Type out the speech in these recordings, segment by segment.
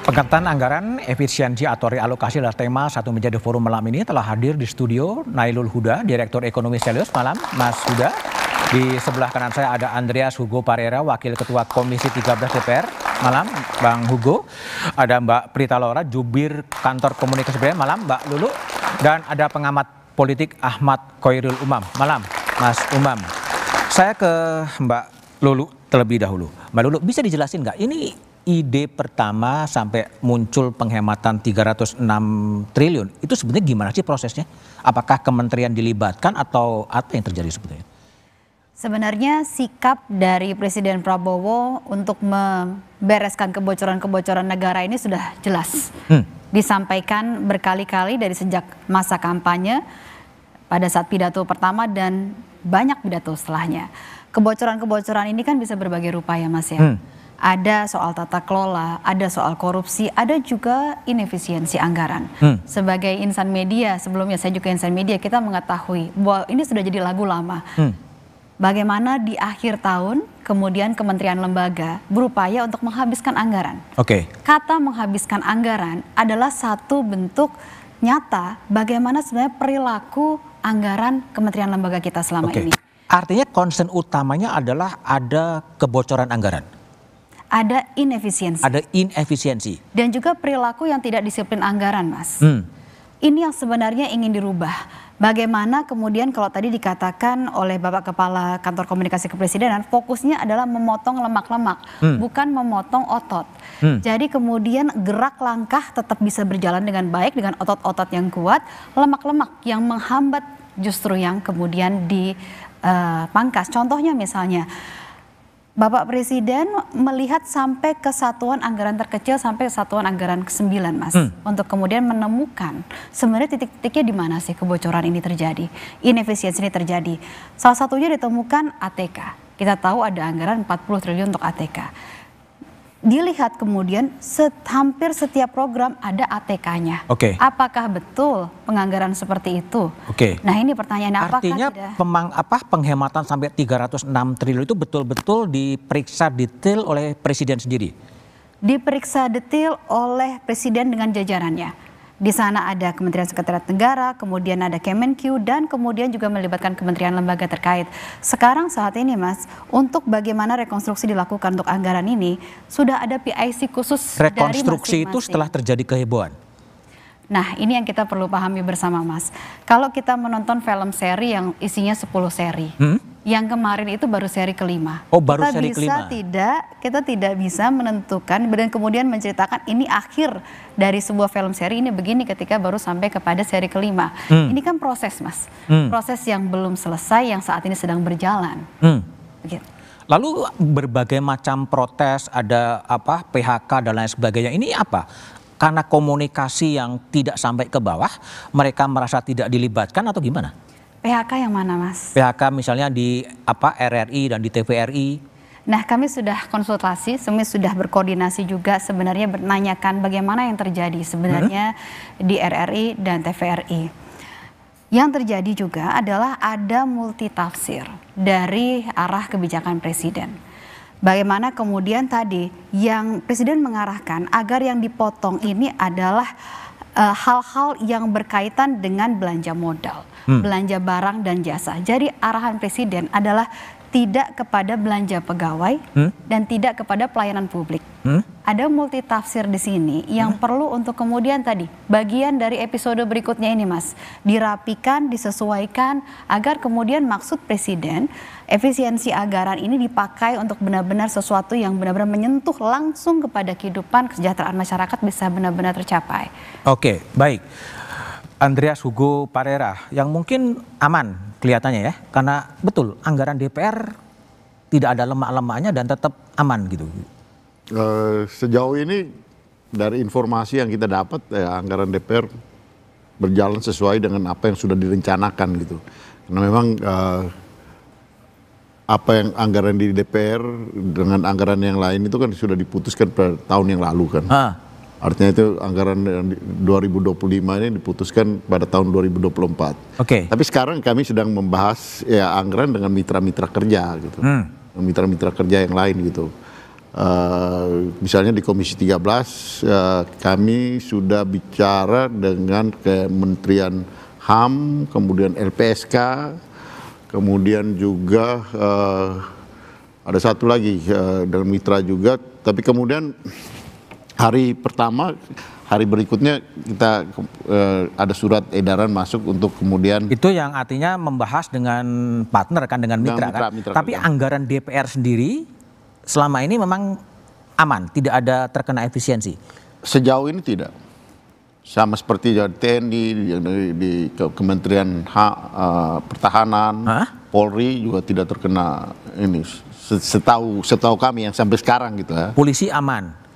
Pengangkatan anggaran, efisiensi atau realokasi adalah tema satu menjadi forum malam ini. Telah hadir di studio Nailul Huda, Direktur Ekonomi Stelios. Malam, Mas Huda. Di sebelah kanan saya ada Andreas Hugo Parera, Wakil Ketua Komisi 13 DPR. Malam, Bang Hugo. Ada Mbak Prita Laura, Jubir Kantor Komunikasi DPR. Malam, Mbak Lulu. Dan ada pengamat politik Ahmad Khoirul Umam. Malam, Mas Umam. Saya ke Mbak Lulu terlebih dahulu. Mbak Lulu, bisa dijelasin nggak? Ini ide pertama sampai muncul penghematan 306 triliun, itu sebenarnya gimana sih prosesnya? Apakah kementerian dilibatkan atau apa yang terjadi sebetulnya? Sebenarnya sikap dari Presiden Prabowo untuk membereskan kebocoran-kebocoran negara ini sudah jelas. Disampaikan berkali-kali dari sejak masa kampanye, pada saat pidato pertama dan banyak pidato setelahnya. Kebocoran-kebocoran ini kan bisa berbagai rupa ya Mas ya. Ada soal tata kelola, ada soal korupsi, ada juga inefisiensi anggaran. Sebagai insan media, sebelumnya saya juga insan media, kita mengetahui bahwa ini sudah jadi lagu lama. Bagaimana di akhir tahun kemudian kementerian lembaga berupaya untuk menghabiskan anggaran. Kata menghabiskan anggaran adalah satu bentuk nyata bagaimana sebenarnya perilaku anggaran kementerian lembaga kita selama ini. Artinya concern utamanya adalah ada kebocoran anggaran. Ada inefisiensi. Ada inefisiensi. Dan juga perilaku yang tidak disiplin anggaran, Mas. Ini yang sebenarnya ingin dirubah. Bagaimana kemudian kalau tadi dikatakan oleh Bapak Kepala Kantor Komunikasi Kepresidenan, fokusnya adalah memotong lemak-lemak, bukan memotong otot. Jadi kemudian gerak langkah tetap bisa berjalan dengan baik, dengan otot-otot yang kuat, lemak-lemak yang menghambat justru yang kemudian dipangkas. Contohnya misalnya, Bapak Presiden melihat sampai ke satuan anggaran terkecil sampai satuan anggaran ke-9 Mas. Untuk kemudian menemukan sebenarnya titik-titiknya di mana sih kebocoran ini terjadi, inefisiensi ini terjadi. Salah satunya ditemukan ATK. Kita tahu ada anggaran 40 triliun untuk ATK. Dilihat kemudian hampir setiap program ada ATK-nya. Apakah betul penganggaran seperti itu? Nah ini pertanyaannya, artinya penghematan sampai 306 triliun itu betul-betul diperiksa detail oleh Presiden sendiri? Diperiksa detail oleh Presiden dengan jajarannya. Di sana ada Kementerian Sekretariat Negara, kemudian ada Kemenq, dan kemudian juga melibatkan kementerian lembaga terkait. Sekarang saat ini Mas, untuk bagaimana rekonstruksi dilakukan untuk anggaran ini, sudah ada PIC khusus dari masing-masing. Rekonstruksi itu setelah terjadi kehebohan? Nah ini yang kita perlu pahami bersama Mas. Kalau kita menonton film seri yang isinya 10 seri, yang kemarin itu baru seri kelima. Baru seri kelima. Kita tidak bisa menentukan dan kemudian menceritakan ini akhir dari sebuah film seri ini begini ketika baru sampai kepada seri kelima. Ini kan proses Mas, proses yang belum selesai yang saat ini sedang berjalan. Begitu. Lalu berbagai macam protes, ada PHK dan lain sebagainya. Ini apa? Karena komunikasi yang tidak sampai ke bawah, mereka merasa tidak dilibatkan atau gimana? PHK yang mana Mas? PHK misalnya di RRI dan di TVRI. Nah kami sudah konsultasi, kami sudah berkoordinasi juga sebenarnya menanyakan bagaimana yang terjadi sebenarnya di RRI dan TVRI. Yang terjadi juga adalah ada multitafsir dari arah kebijakan Presiden. Bagaimana kemudian tadi yang Presiden mengarahkan agar yang dipotong ini adalah hal-hal yang berkaitan dengan belanja modal, belanja barang dan jasa. Jadi arahan Presiden adalah tidak kepada belanja pegawai dan tidak kepada pelayanan publik. Ada multitafsir di sini yang perlu untuk kemudian tadi bagian dari episode berikutnya ini Mas, dirapikan, disesuaikan agar kemudian maksud Presiden efisiensi anggaran ini dipakai untuk benar-benar sesuatu yang benar-benar menyentuh langsung kepada kehidupan kesejahteraan masyarakat bisa benar-benar tercapai. Baik. Andreas Hugo Parera yang mungkin aman kelihatannya ya, karena betul anggaran DPR tidak ada lemak-lemaknya dan tetap aman gitu. Sejauh ini dari informasi yang kita dapat anggaran DPR berjalan sesuai dengan apa yang sudah direncanakan gitu. Karena memang apa yang anggaran di DPR dengan anggaran yang lain itu kan sudah diputuskan pada tahun yang lalu kan. Artinya itu anggaran 2025 ini diputuskan pada tahun 2024. Tapi sekarang kami sedang membahas ya anggaran dengan mitra-mitra kerja gitu. Mitra-mitra kerja yang lain gitu. Misalnya di Komisi 13 kami sudah bicara dengan Kementerian HAM, kemudian LPSK, kemudian juga ada satu lagi dengan mitra juga, tapi kemudian hari pertama, hari berikutnya kita ada surat edaran masuk untuk kemudian. Itu yang artinya membahas dengan partner kan, dengan mitra kan. Tapi anggaran DPR sendiri selama ini memang aman, tidak ada terkena efisiensi. Sejauh ini tidak. Sama seperti TNI, di Kementerian Pertahanan, Polri juga tidak terkena ini. Setahu kami yang sampai sekarang gitu ya. Polisi aman.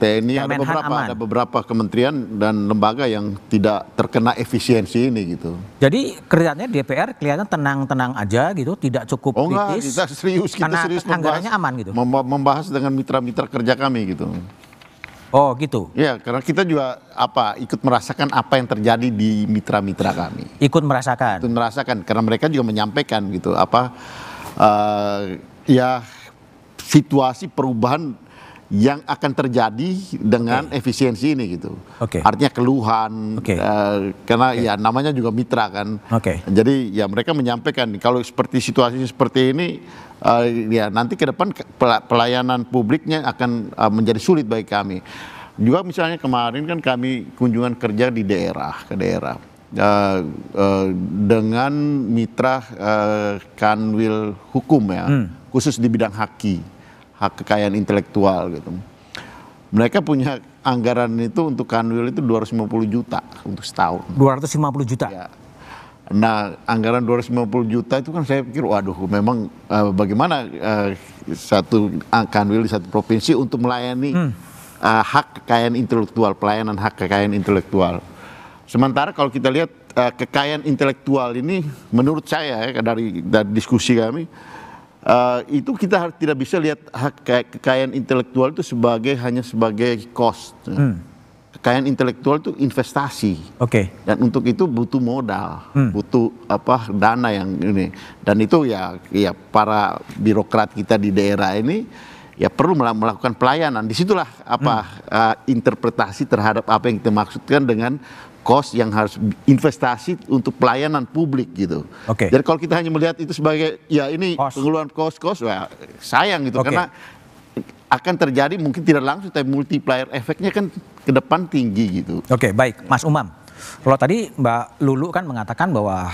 TNI ada beberapa kementerian dan lembaga yang tidak terkena efisiensi ini gitu. Jadi kelihatannya DPR kelihatan tenang-tenang aja gitu, tidak cukup kritis. Enggak, kita serius anggarannya aman gitu. Membahas dengan mitra-mitra kerja kami gitu. Oh gitu. Ya, karena kita juga ikut merasakan apa yang terjadi di mitra-mitra kami. Ikut merasakan karena mereka juga menyampaikan gitu ya situasi perubahan yang akan terjadi dengan efisiensi ini gitu. Artinya keluhan, karena ya namanya juga mitra kan. Jadi ya mereka menyampaikan kalau seperti situasi seperti ini, ya nanti ke depan pelayanan publiknya akan menjadi sulit bagi kami. Juga misalnya kemarin kan kami kunjungan kerja di ke daerah. Dengan mitra Kanwil Hukum ya, khusus di bidang hak kekayaan intelektual gitu. Mereka punya anggaran itu untuk Kanwil itu 250 juta untuk setahun. 250 juta? Ya. Nah, anggaran 250 juta itu kan saya pikir, waduh memang bagaimana satu Kanwil di satu provinsi untuk melayani hak kekayaan intelektual, pelayanan hak kekayaan intelektual. Sementara kalau kita lihat kekayaan intelektual ini, menurut saya dari diskusi kami, itu kita tidak bisa lihat kekayaan intelektual itu hanya sebagai cost. Kekayaan intelektual itu investasi. Dan untuk itu butuh modal, butuh dana yang ini. Dan itu ya para birokrat kita di daerah ini ya perlu melakukan pelayanan. Disitulah interpretasi terhadap apa yang kita maksudkan dengan cost yang harus investasi untuk pelayanan publik gitu. Jadi kalau kita hanya melihat itu sebagai ya ini pengeluaran cost ya sayang gitu, karena akan terjadi mungkin tidak langsung tapi multiplier efeknya kan ke depan tinggi gitu. Baik, Mas Umam. Kalau tadi Mbak Lulu kan mengatakan bahwa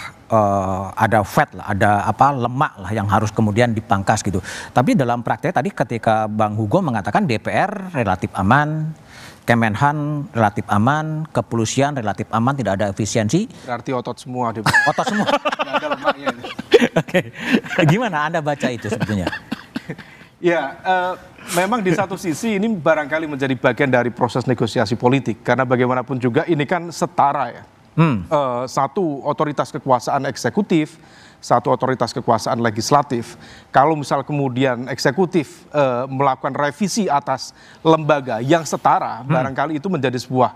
ada fat lah, ada lemak lah yang harus kemudian dipangkas gitu. Tapi dalam praktek tadi ketika Bang Hugo mengatakan DPR relatif aman, Kemenhan relatif aman, kepolisian relatif aman, tidak ada efisiensi. Berarti otot semua. Otot semua. Nggak ada lemaknya ini. Gimana Anda baca itu sebetulnya? Ya, memang di satu sisi ini barangkali menjadi bagian dari proses negosiasi politik. Karena bagaimanapun juga ini kan setara ya. Satu otoritas kekuasaan eksekutif, satu otoritas kekuasaan legislatif. Kalau misal kemudian eksekutif melakukan revisi atas lembaga yang setara, barangkali itu menjadi sebuah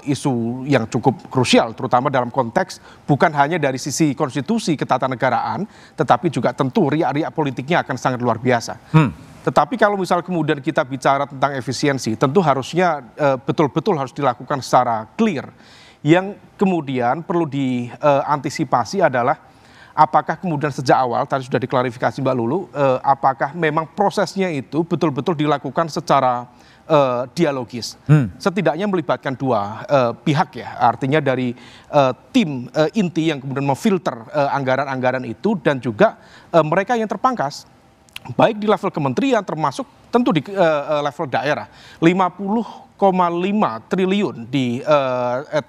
isu yang cukup krusial, terutama dalam konteks bukan hanya dari sisi konstitusi ketatanegaraan, tetapi juga tentu riak-riak politiknya akan sangat luar biasa. Tetapi kalau misal kemudian kita bicara tentang efisiensi, tentu harusnya betul-betul harus dilakukan secara clear. Yang kemudian perlu diantisipasi adalah apakah kemudian sejak awal, tadi sudah diklarifikasi Mbak Lulu, apakah memang prosesnya itu betul-betul dilakukan secara dialogis. Setidaknya melibatkan dua pihak ya, artinya dari tim inti yang kemudian memfilter anggaran-anggaran itu dan juga mereka yang terpangkas, baik di level kementerian termasuk tentu di level daerah. 50,5 triliun di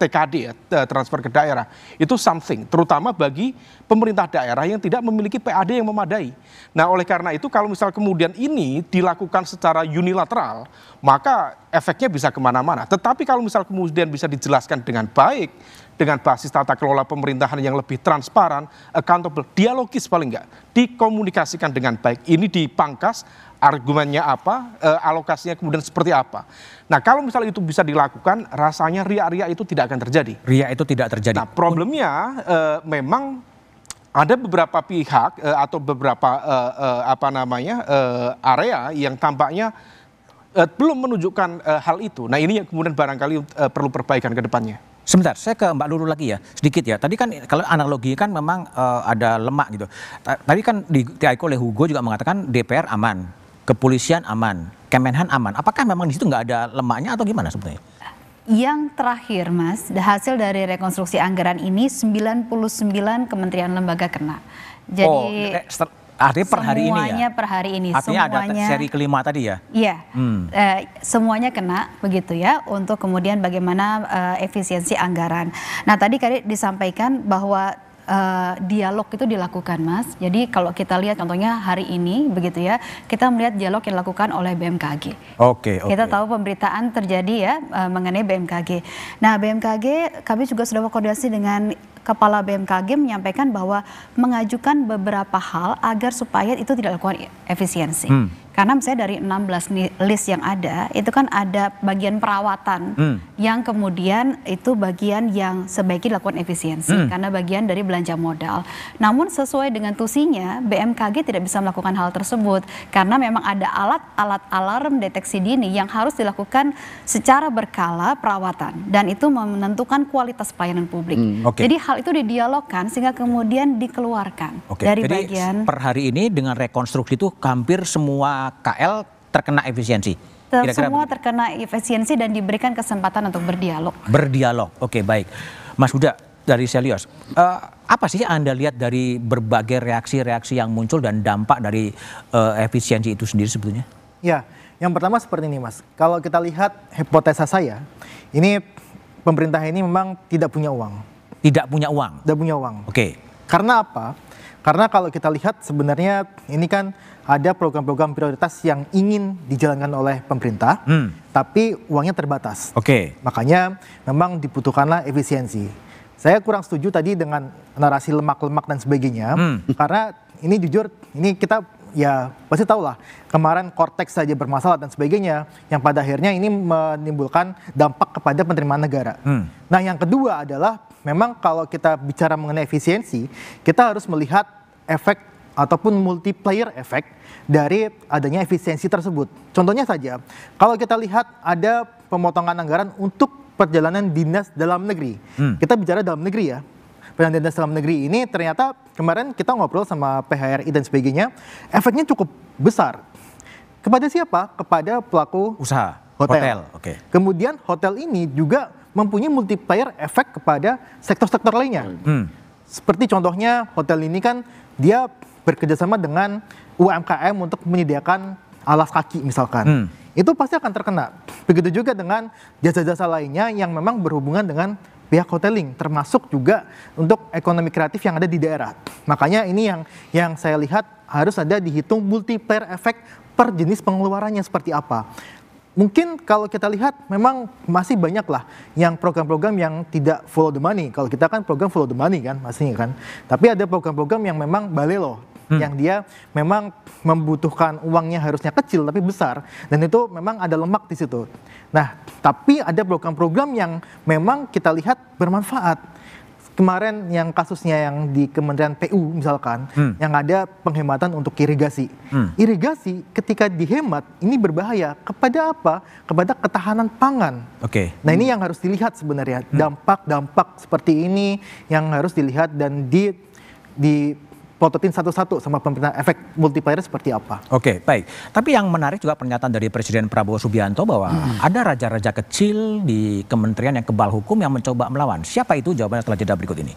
TKD ya, transfer ke daerah itu something, terutama bagi pemerintah daerah yang tidak memiliki PAD yang memadai. Nah oleh karena itu kalau misal kemudian ini dilakukan secara unilateral, maka efeknya bisa kemana-mana. Tetapi kalau misal kemudian bisa dijelaskan dengan baik, dengan basis tata kelola pemerintahan yang lebih transparan, accountable, dialogis paling enggak, dikomunikasikan dengan baik, ini dipangkas, argumennya apa, alokasinya kemudian seperti apa. Nah kalau misalnya itu bisa dilakukan, rasanya riak-riak itu tidak akan terjadi. Riak itu tidak terjadi. Nah problemnya memang ada beberapa pihak atau beberapa area yang tampaknya belum menunjukkan hal itu. Nah ini yang kemudian barangkali perlu perbaikan ke depannya. Sebentar, saya ke Mbak Lulu lagi ya, sedikit ya. Tadi kan kalau analogi kan memang ada lemak gitu. Tadi kan diaiko oleh Hugo juga mengatakan DPR aman, kepolisian aman, Kemenhan aman. Apakah memang di situ nggak ada lemaknya atau gimana sebetulnya? Yang terakhir Mas, hasil dari rekonstruksi anggaran ini 99 kementerian lembaga kena. Jadi artinya per hari ini ya? Semuanya per hari ini. Artinya semuanya, ada seri kelima tadi ya? Iya, semuanya kena begitu ya untuk kemudian bagaimana efisiensi anggaran. Nah tadi disampaikan bahwa dialog itu dilakukan Mas. Jadi kalau kita lihat contohnya hari ini begitu ya, kita melihat dialog yang dilakukan oleh BMKG. Oke. Kita tahu pemberitaan terjadi ya mengenai BMKG. Nah BMKG kami juga sudah berkoordinasi dengan Kepala BMKG menyampaikan bahwa mengajukan beberapa hal agar supaya itu tidak dilakukan efisiensi. Karena misalnya dari 16 list yang ada, itu kan ada bagian perawatan yang kemudian itu bagian yang sebaiknya dilakukan efisiensi karena bagian dari belanja modal. Namun sesuai dengan tusinya, BMKG tidak bisa melakukan hal tersebut karena memang ada alat-alat alarm deteksi dini yang harus dilakukan secara berkala perawatan dan itu menentukan kualitas pelayanan publik. Jadi hal itu didialogkan sehingga kemudian dikeluarkan dari jadi bagian. Per hari ini dengan rekonstruksi itu hampir semua KL terkena efisiensi. Semua terkena efisiensi dan diberikan kesempatan untuk berdialog. Berdialog, oke baik. Mas Huda dari Selyos, apa sih Anda lihat dari berbagai reaksi-reaksi yang muncul dan dampak dari efisiensi itu sendiri sebetulnya? Ya, yang pertama seperti ini Mas. Kalau kita lihat hipotesa saya, ini pemerintah ini memang tidak punya uang. Tidak punya uang? Tidak punya uang. Oke. Karena apa? Karena kalau kita lihat sebenarnya ini kan ada program-program prioritas yang ingin dijalankan oleh pemerintah, tapi uangnya terbatas. Makanya memang dibutuhkanlah efisiensi. Saya kurang setuju tadi dengan narasi lemak-lemak dan sebagainya, karena ini jujur, ini kita ya pasti tahu lah, kemarin Kortex saja bermasalah dan sebagainya, yang pada akhirnya ini menimbulkan dampak kepada penerimaan negara. Nah yang kedua adalah, memang kalau kita bicara mengenai efisiensi, kita harus melihat efek ataupun multiplier efek dari adanya efisiensi tersebut. Contohnya saja, kalau kita lihat ada pemotongan anggaran untuk perjalanan dinas dalam negeri. Kita bicara dalam negeri ya. Perjalanan dinas dalam negeri ini ternyata kemarin kita ngobrol sama PHRI dan sebagainya, efeknya cukup besar. Kepada siapa? Kepada pelaku usaha hotel. Kemudian hotel ini juga mempunyai multiplier efek kepada sektor-sektor lainnya. Seperti contohnya hotel ini kan dia bekerjasama dengan UMKM untuk menyediakan alas kaki misalkan. Itu pasti akan terkena. Begitu juga dengan jasa-jasa lainnya yang memang berhubungan dengan pihak hoteling, termasuk juga untuk ekonomi kreatif yang ada di daerah. Makanya ini yang saya lihat harus ada dihitung multiplier efek per jenis pengeluarannya seperti apa. Mungkin kalau kita lihat memang masih banyak lah yang program-program yang tidak follow the money. Kalau kita kan program follow the money kan masih kan. Tapi ada program-program yang memang balelo, yang dia memang membutuhkan uangnya harusnya kecil tapi besar, dan itu memang ada lemak di situ. Nah, tapi ada program-program yang memang kita lihat bermanfaat. Kemarin yang kasusnya yang di Kementerian PU misalkan, yang ada penghematan untuk irigasi. Irigasi ketika dihemat ini berbahaya kepada apa? Kepada ketahanan pangan. Nah ini yang harus dilihat sebenarnya, dampak-dampak seperti ini yang harus dilihat dan dipototin satu-satu sama pemerintah, efek multiplier seperti apa. Baik. Tapi yang menarik juga pernyataan dari Presiden Prabowo Subianto bahwa ada raja-raja kecil di kementerian yang kebal hukum yang mencoba melawan. Siapa itu? Jawabannya setelah jeda berikut ini.